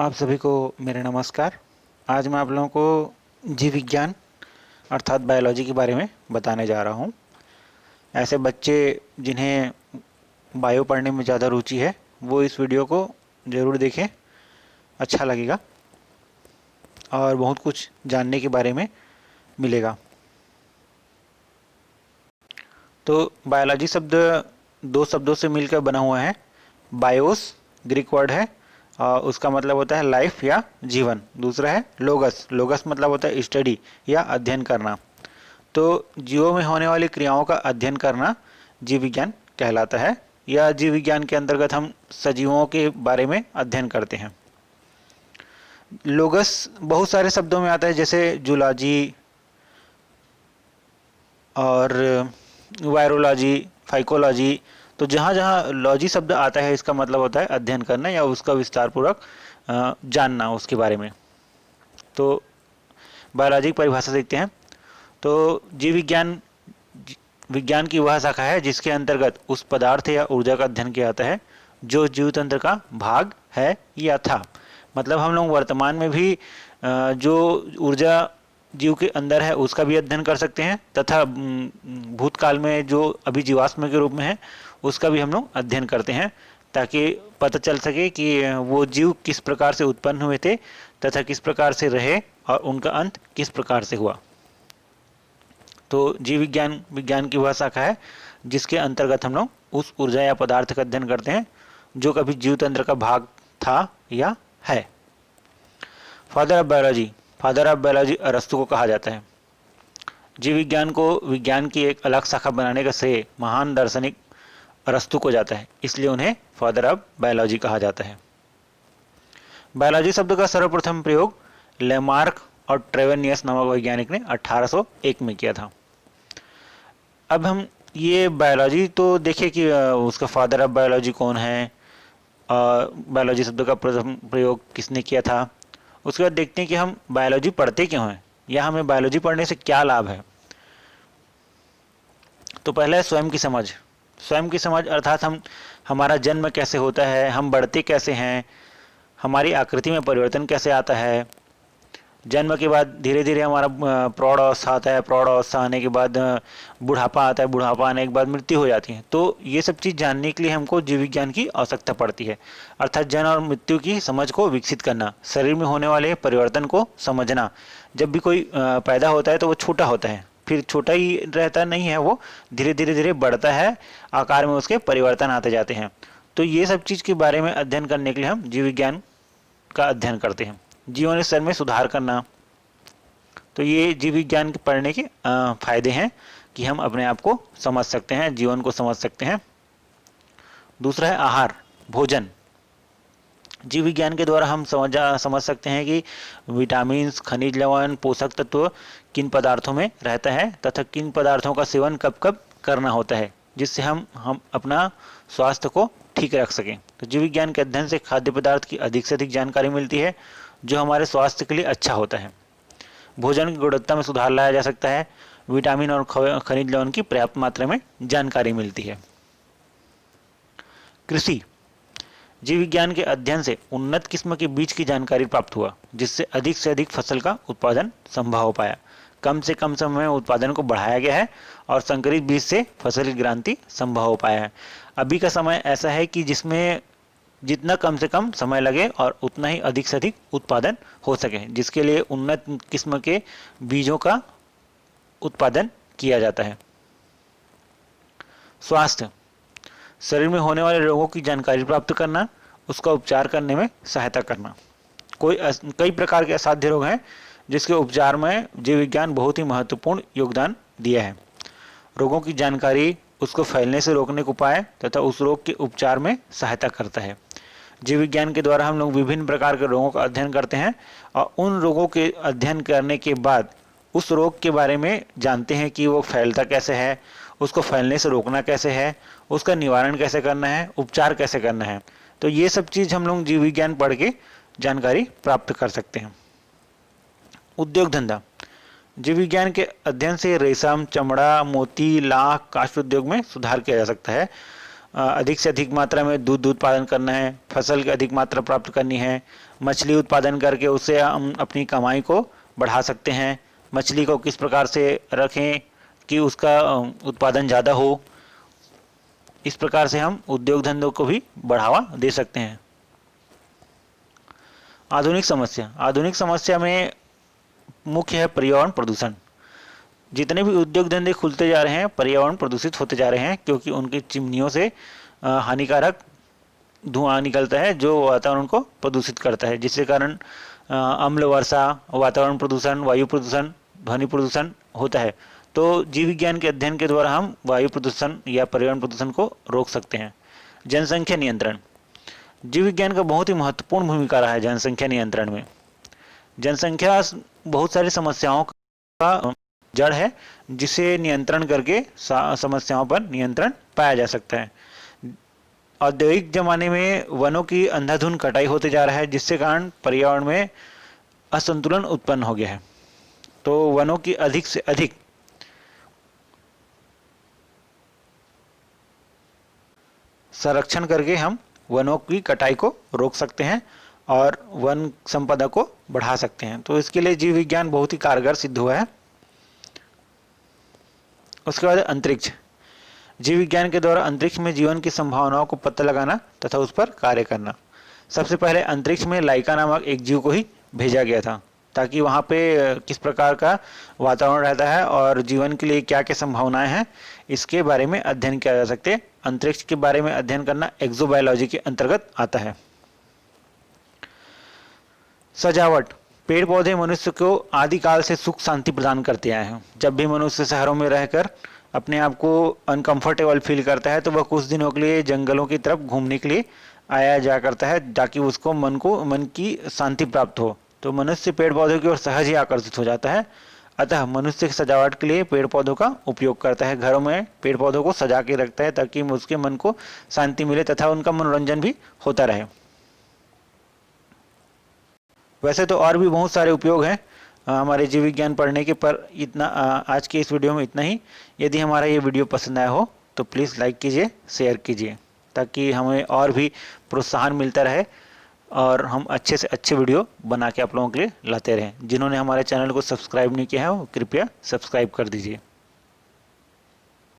आप सभी को मेरा नमस्कार। आज मैं आप लोगों को जीव विज्ञान अर्थात बायोलॉजी के बारे में बताने जा रहा हूँ। ऐसे बच्चे जिन्हें बायो पढ़ने में ज़्यादा रुचि है वो इस वीडियो को ज़रूर देखें, अच्छा लगेगा और बहुत कुछ जानने के बारे में मिलेगा। तो बायोलॉजी शब्द दो शब्दों से मिलकर बना हुआ है। बायोस ग्रीक वर्ड है और उसका मतलब होता है लाइफ या जीवन। दूसरा है लोगस, लोगस मतलब होता है स्टडी या अध्ययन करना। तो जीवों में होने वाली क्रियाओं का अध्ययन करना जीव विज्ञान कहलाता है, या जीव विज्ञान के अंतर्गत हम सजीवों के बारे में अध्ययन करते हैं। लोगस बहुत सारे शब्दों में आता है, जैसे जूलॉजी और वायरोलॉजी, फाइकोलॉजी। तो जहाँ जहाँ लॉजी शब्द आता है इसका मतलब होता है अध्ययन करना या उसका विस्तार पूर्वक जानना उसके बारे में। तो बायोलॉजी की परिभाषा देखते हैं। तो जीव विज्ञान विज्ञान की वह शाखा है जिसके अंतर्गत उस पदार्थ या ऊर्जा का अध्ययन किया जाता है जो जीव तंत्र का भाग है या था। मतलब हम लोग वर्तमान में भी जो ऊर्जा जीव के अंदर है उसका भी अध्ययन कर सकते हैं, तथा भूतकाल में जो अभी जीवाश्म के रूप में है उसका भी हम लोग अध्ययन करते हैं, ताकि पता चल सके कि वो जीव किस प्रकार से उत्पन्न हुए थे तथा किस प्रकार से रहे और उनका अंत किस प्रकार से हुआ। तो जीव विज्ञान विज्ञान की वह शाखा है जिसके अंतर्गत हम लोग उस ऊर्जा या पदार्थ का अध्ययन करते हैं जो कभी जीव तंत्र का भाग था या है। Father of biology, father of biology अरस्तु को कहा जाता है। जीव विज्ञान को विज्ञान की एक अलग शाखा बनाने का श्रेय महान दार्शनिक अरस्तु को जाता है, इसलिए उन्हें फादर ऑफ बायोलॉजी कहा जाता है। बायोलॉजी शब्द का सर्वप्रथम प्रयोग लेमार्क और ट्रेवेनियस नामक वैज्ञानिक ने 1801 में किया था। अब हम ये बायोलॉजी तो देखे कि उसका फादर ऑफ बायोलॉजी कौन है, बायोलॉजी शब्द का प्रथम प्रयोग किसने किया था। उसके बाद देखते हैं कि हम बायोलॉजी पढ़ते क्यों हैं या हमें बायोलॉजी पढ़ने से क्या लाभ है। तो पहला है स्वयं की समझ। स्वयं की समझ अर्थात हमारा जन्म कैसे होता है, हम बढ़ते कैसे हैं, हमारी आकृति में परिवर्तन कैसे आता है। जन्म के बाद धीरे धीरे हमारा प्रौढ़ अवस्था आता है, प्रौढ़ अवस्था आने के बाद बुढ़ापा आता है, बुढ़ापा आने के बाद मृत्यु हो जाती है। तो ये सब चीज़ जानने के लिए हमको जीव विज्ञान की आवश्यकता पड़ती है, अर्थात जन्म और मृत्यु की समझ को विकसित करना, शरीर में होने वाले परिवर्तन को समझना। जब भी कोई पैदा होता है तो वो छोटा होता है, फिर छोटा ही रहता नहीं है, वो धीरे धीरे धीरे बढ़ता है, आकार में उसके परिवर्तन आते जाते हैं। तो ये सब चीज़ के बारे में अध्ययन करने के लिए हम जीव विज्ञान का अध्ययन करते हैं। जीवन स्तर में सुधार करना, तो ये जीव विज्ञान के पढ़ने के फायदे हैं कि हम अपने आप को समझ सकते हैं, जीवन को समझ सकते हैं। दूसरा है आहार, भोजन। जीव विज्ञान के द्वारा हम समझ सकते हैं कि विटामिन, खनिज लवण, पोषक तत्व किन पदार्थों में रहता है तथा किन पदार्थों का सेवन कब कब करना होता है, जिससे हम अपना स्वास्थ्य को ठीक रख सकें। तो जीव विज्ञान के अध्ययन से खाद्य पदार्थ की अधिक से अधिक जानकारी मिलती है जो हमारे स्वास्थ्य के लिए अच्छा होता है। भोजन की गुणवत्ता में सुधार लाया जा सकता है, विटामिन और खनिज लवण की पर्याप्त मात्रा में जानकारी मिलती है। कृषि, जीव विज्ञान के अध्ययन से उन्नत किस्म के बीज की जानकारी प्राप्त हुआ, जिससे अधिक से अधिक फसल का उत्पादन संभव हो पाया। कम से कम समय में उत्पादन को बढ़ाया गया है और संकरित बीज से फसल की क्रांति संभव हो पाया है। अभी का समय ऐसा है कि जिसमें जितना कम से कम समय लगे और उतना ही अधिक से अधिक उत्पादन हो सके, जिसके लिए उन्नत किस्म के बीजों का उत्पादन किया जाता है। स्वास्थ्य, शरीर में होने वाले रोगों की जानकारी प्राप्त करना, उसका उपचार करने में सहायता करना। कई प्रकार के असाध्य रोग हैं जिसके उपचार में जीव विज्ञान बहुत ही महत्वपूर्ण योगदान दिया है। रोगों की जानकारी उसको फैलने से रोकने के उपाय तथा उस रोग के उपचार में सहायता करता है। जीव विज्ञान के द्वारा हम लोग विभिन्न प्रकार के रोगों का अध्ययन करते हैं और उन रोगों के अध्ययन करने के बाद उस रोग के बारे में जानते हैं कि वो फैलता कैसे है, उसको फैलने से रोकना कैसे है, उसका निवारण कैसे करना है, उपचार कैसे करना है। तो ये सब चीज़ हम लोग जीव विज्ञान पढ़ के जानकारी प्राप्त कर सकते हैं। उद्योग धंधा, जीव विज्ञान के अध्ययन से रेशम, चमड़ा, मोती, लाख, काष्ठ उद्योग में सुधार किया जा सकता है। अधिक से अधिक मात्रा में दूध उत्पादन करना है, फसल की अधिक मात्रा प्राप्त करनी है, मछली उत्पादन करके उससे हम अपनी कमाई को बढ़ा सकते हैं, मछली को किस प्रकार से रखें कि उसका उत्पादन ज़्यादा हो। इस प्रकार से हम उद्योग धंधों को भी बढ़ावा दे सकते हैं। आधुनिक समस्या में मुख्य है पर्यावरण प्रदूषण। जितने भी उद्योग धंधे खुलते जा रहे हैं पर्यावरण प्रदूषित होते जा रहे हैं, क्योंकि उनकी चिमनियों से हानिकारक धुआं निकलता है जो वातावरण को प्रदूषित करता है, जिसके कारण अम्ल वर्षा, वातावरण प्रदूषण, वायु प्रदूषण, ध्वनि प्रदूषण होता है। तो जीव विज्ञान के अध्ययन के द्वारा हम वायु प्रदूषण या पर्यावरण प्रदूषण को रोक सकते हैं। जनसंख्या नियंत्रण, जीव विज्ञान का बहुत ही महत्वपूर्ण भूमिका रहा है जनसंख्या नियंत्रण में। जनसंख्या बहुत सारी समस्याओं का जड़ है, जिसे नियंत्रण करके समस्याओं पर नियंत्रण पाया जा सकता है। औद्योगिक जमाने में वनों की अंधाधुंध कटाई होते जा रहा है, जिससे कारण पर्यावरण में असंतुलन उत्पन्न हो गया है। तो वनों की अधिक से अधिक संरक्षण करके हम वनों की कटाई को रोक सकते हैं और वन संपदा को बढ़ा सकते हैं। तो इसके लिए जीव विज्ञान बहुत ही कारगर सिद्ध हुआ है। उसके बाद अंतरिक्ष, जीव विज्ञान के द्वारा अंतरिक्ष में जीवन की संभावनाओं को पता लगाना तथा उस पर कार्य करना। सबसे पहले अंतरिक्ष में लाइका नामक एक जीव को ही भेजा गया था, ताकि वहाँ पे किस प्रकार का वातावरण रहता है और जीवन के लिए क्या क्या संभावनाएं हैं, इसके बारे में अध्ययन किया जा सकते हैं। अंतरिक्ष के बारे में अध्ययन करना एक्सोबायोलॉजी के अंतर्गत आता है। सजावट, पेड़ पौधे मनुष्य को आदिकाल से सुख शांति प्रदान करते आए हैं। जब भी मनुष्य शहरों में रहकर अपने आप को अनकंफर्टेबल फील करता है तो वह कुछ दिनों के लिए जंगलों की तरफ घूमने के लिए आया जा करता है, ताकि उसको मन की शांति प्राप्त हो। तो मनुष्य पेड़ पौधों की ओर सहज ही आकर्षित हो जाता है। अतः मनुष्य की सजावट के लिए पेड़ पौधों का उपयोग करता है, घरों में पेड़ पौधों को सजा के रखता है ताकि उसके मन को शांति मिले तथा उनका मनोरंजन भी होता रहे। वैसे तो और भी बहुत सारे उपयोग हैं हमारे जीव विज्ञान पढ़ने के, पर इतना आज के इस वीडियो में इतना ही। यदि हमारा ये वीडियो पसंद आया हो तो प्लीज़ लाइक कीजिए, शेयर कीजिए, ताकि हमें और भी प्रोत्साहन मिलता रहे और हम अच्छे से अच्छे वीडियो बना के आप लोगों के लिए लाते रहें। जिन्होंने हमारे चैनल को सब्सक्राइब नहीं किया है वो कृपया सब्सक्राइब कर दीजिए।